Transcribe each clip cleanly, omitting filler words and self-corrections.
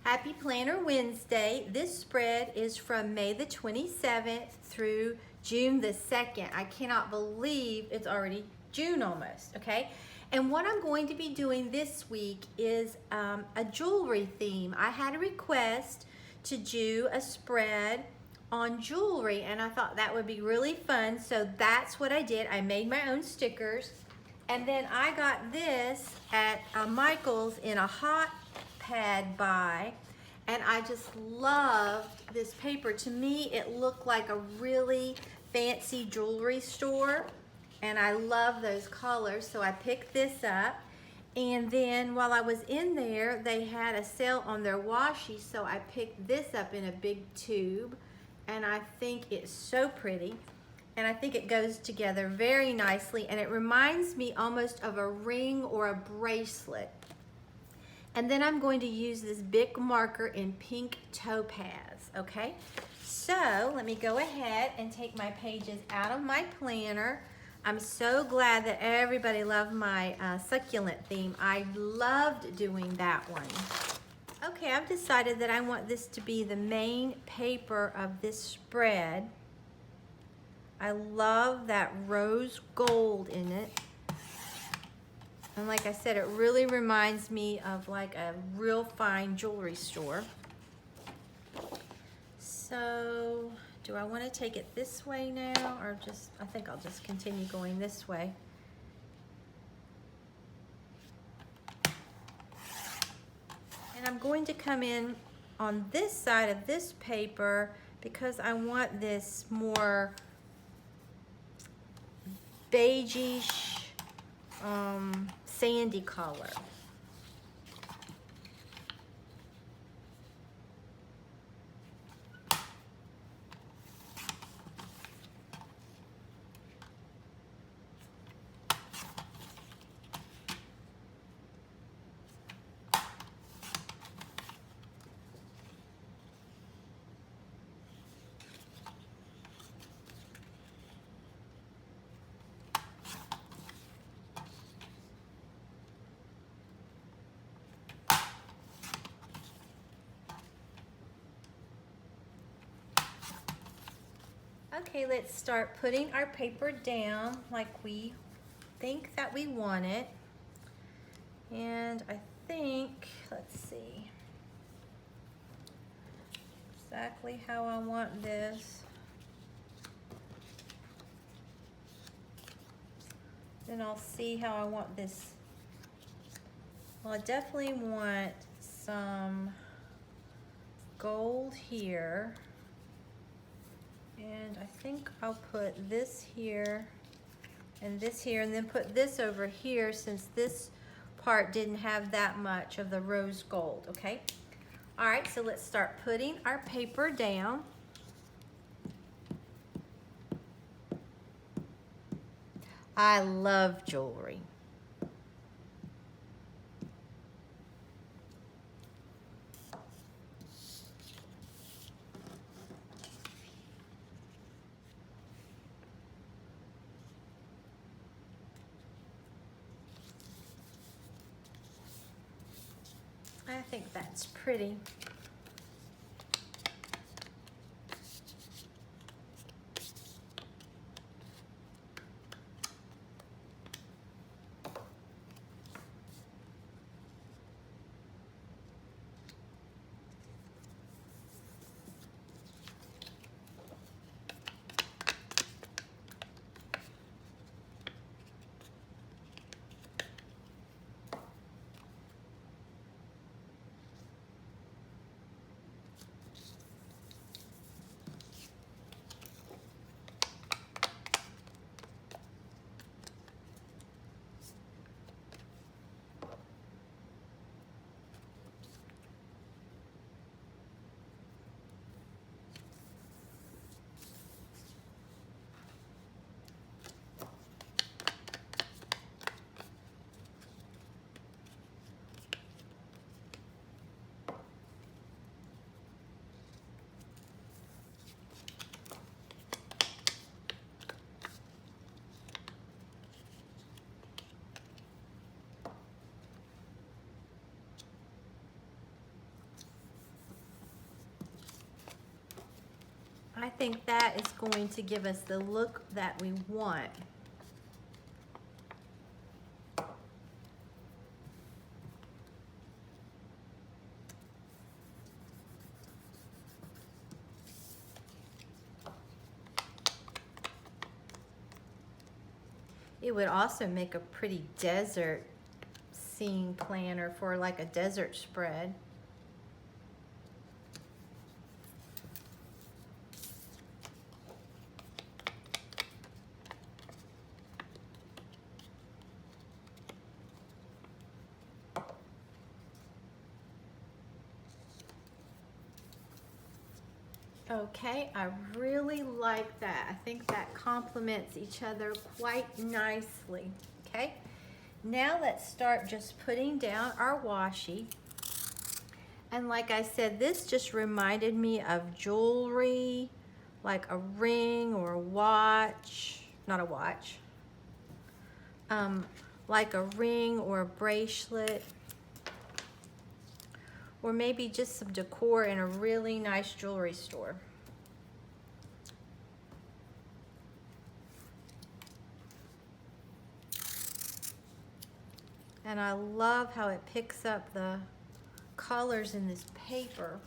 Happy Planner Wednesday. This spread is from May the 27th through June the 2nd. I cannot believe it's already June almost, okay? And what I'm going to be doing this week is a jewelry theme. I had a request to do a spread on jewelry and I thought that would be really fun, so that's what I did. I made my own stickers, and then I got this at Michael's in a hot pad buy, and I just loved this paper. To me, it looked like a really fancy jewelry store, and I love those colors, so I picked this up. And then while I was in there, they had a sale on their washi, so I picked this up in a big tube, and I think it's so pretty. And I think it goes together very nicely, and it reminds me almost of a ring or a bracelet. And then I'm going to use this Bic marker in pink topaz, okay? So let me go ahead and take my pages out of my planner. I'm so glad that everybody loved my succulent theme. I loved doing that one. Okay, I've decided that I want this to be the main paper of this spread. I love that rose gold in it. And like I said, it really reminds me of like a real fine jewelry store. So, do I want to take it this way now, or I think I'll just continue going this way. And I'm going to come in on this side of this paper because I want this more beigeish, sandy color. Okay, let's start putting our paper down like we think that we want it. And I think, let's see, exactly how I want this. Then I'll see how I want this. Well, I definitely want some gold here. And I think I'll put this here, and then put this over here since this part didn't have that much of the rose gold, okay? All right, so let's start putting our paper down. I love jewelry. I think that's pretty. think that is going to give us the look that we want. It would also make a pretty desert scene planner for like a desert spread. Okay, I really like that. I think that complements each other quite nicely. Okay, now let's start just putting down our washi. And like I said, this just reminded me of jewelry, like a ring or a watch, not a watch, like a ring or a bracelet, or maybe just some decor in a really nice jewelry store. And I love how it picks up the colors in this paper.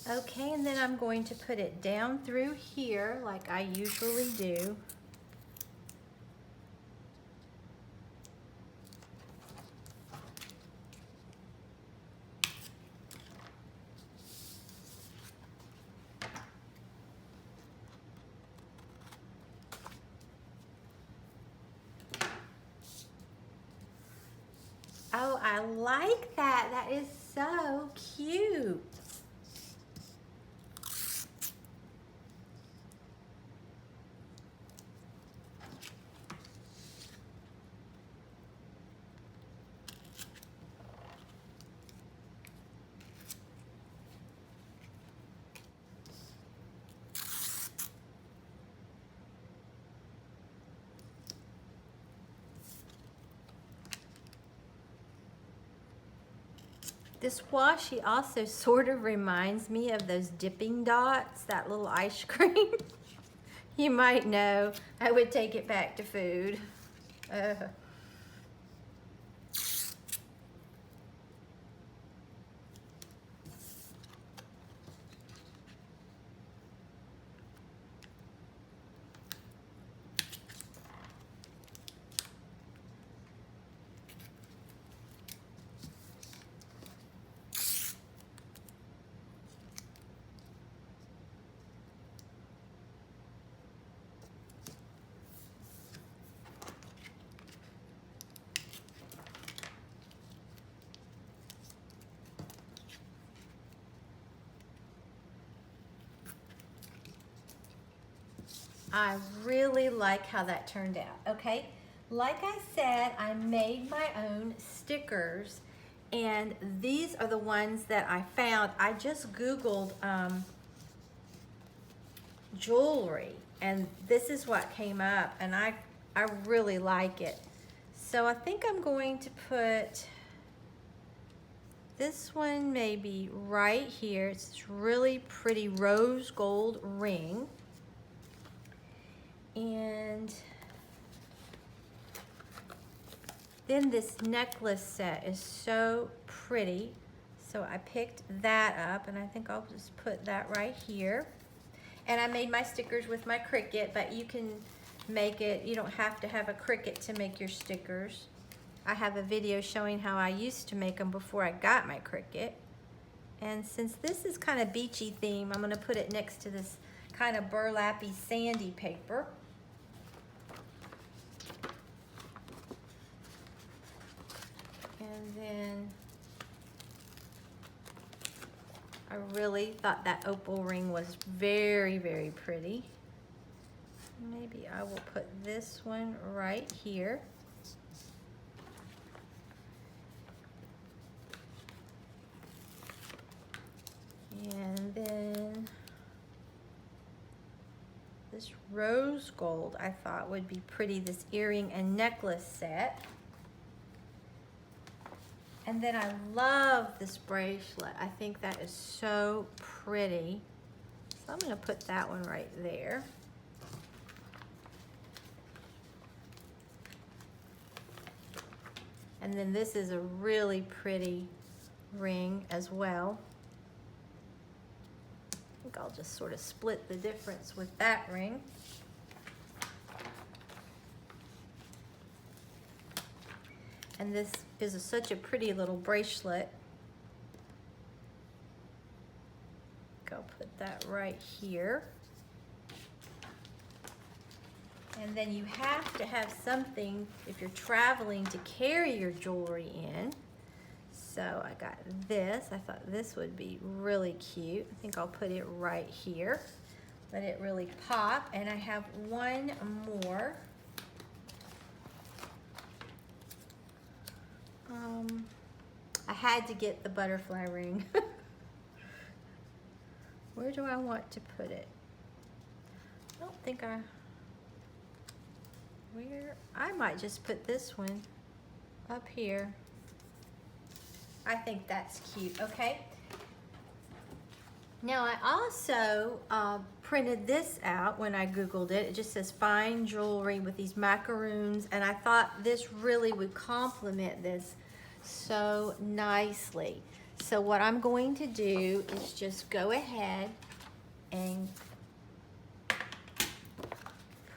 Okay, and then I'm going to put it down through here like I usually do. Oh, I like that. That is so cute. This washi also sort of reminds me of those dipping dots, that little ice cream. You might know, I would take it back to food. I really like how that turned out. Okay, like I said, I made my own stickers, and these are the ones that I found. I just Googled jewelry, and this is what came up, and I really like it. So I think I'm going to put this one maybe right here. It's this really pretty rose gold ring. And then this necklace set is so pretty. So I picked that up, and I think I'll just put that right here. And I made my stickers with my Cricut, but you can make it, you don't have to have a Cricut to make your stickers. I have a video showing how I used to make them before I got my Cricut. And since this is kind of beachy theme, I'm gonna put it next to this kind of burlappy sandy paper. And then I really thought that opal ring was very, very pretty. Maybe I will put this one right here. And then this rose gold I thought would be pretty, this earring and necklace set. And then I love this bracelet. I think that is so pretty. So I'm gonna put that one right there. And then this is a really pretty ring as well. I think I'll just sort of split the difference with that ring. And this is such a pretty little bracelet. Go put that right here. And then you have to have something if you're traveling to carry your jewelry in. So I got this. I thought this would be really cute. I think I'll put it right here. Let it really pop. And I have one more. I had to get the butterfly ring. Where do I want to put it? I don't think I might just put this one up here. I think that's cute, okay? Now I also printed this out when I Googled it. It just says fine jewelry with these macaroons, and I thought this really would complement this so nicely. So what I'm going to do is just go ahead and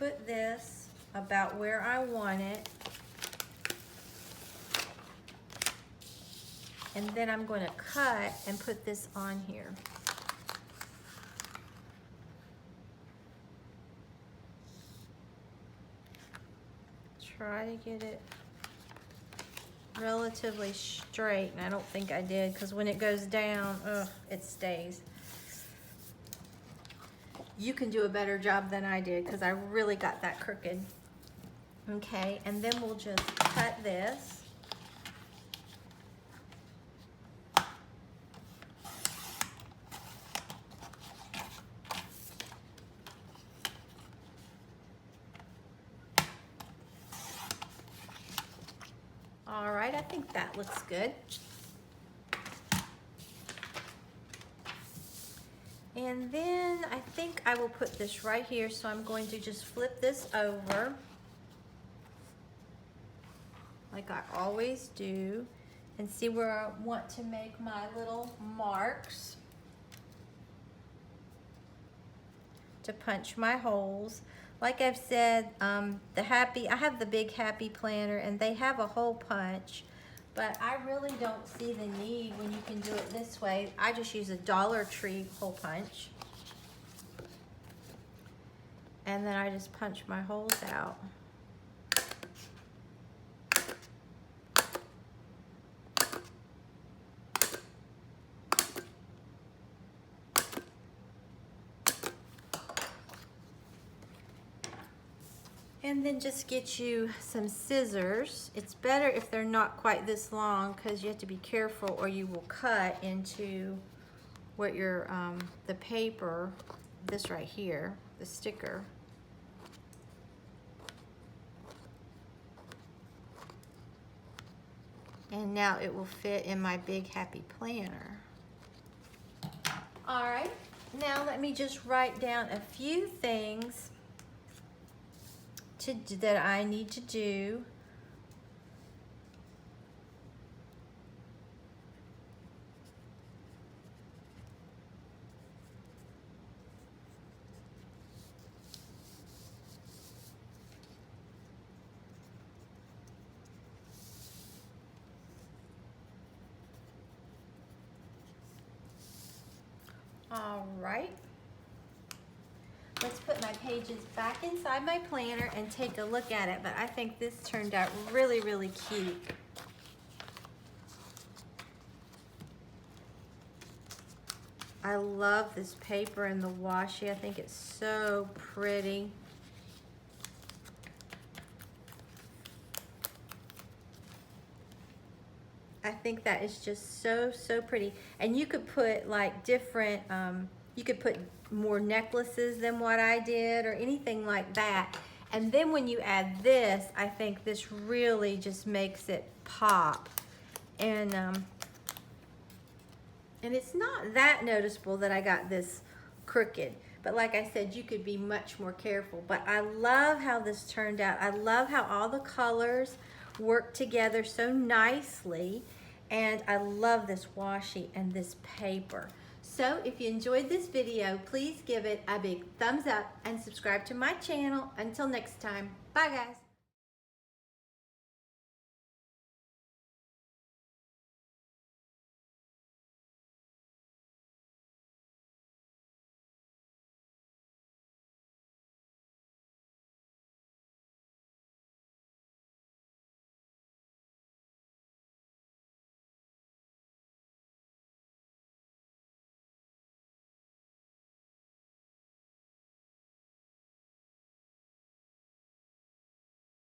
put this about where I want it. And then I'm going to cut and put this on here. Try to get it relatively straight, and I don't think I did, because when it goes down, it stays. You can do a better job than I did, because I really got that crooked. Okay, and then we'll just cut this. All right, I think that looks good. And then I think I will put this right here, so I'm going to just flip this over like I always do and see where I want to make my little marks to punch my holes. Like I've said, I have the big Happy Planner, and they have a hole punch, but I really don't see the need when you can do it this way. I just use a Dollar Tree hole punch, and then I just punch my holes out. And then just get you some scissors. It's better if they're not quite this long, because you have to be careful or you will cut into what your the paper, this right here, the sticker. And now it will fit in my big Happy Planner. All right, now let me just write down a few things that I need to do. All right. Let's put my pages back inside my planner and take a look at it, but I think this turned out really, really cute. I love this paper and the washi. I think it's so pretty. I think that is just so, so pretty. And you could put like different, you could put more necklaces than what I did or anything like that. And then when you add this, I think this really just makes it pop. And it's not that noticeable that I got this crooked. But like I said, you could be much more careful. But I love how this turned out. I love how all the colors work together so nicely. And I love this washi and this paper. So if you enjoyed this video, please give it a big thumbs up and subscribe to my channel. Until next time, bye guys.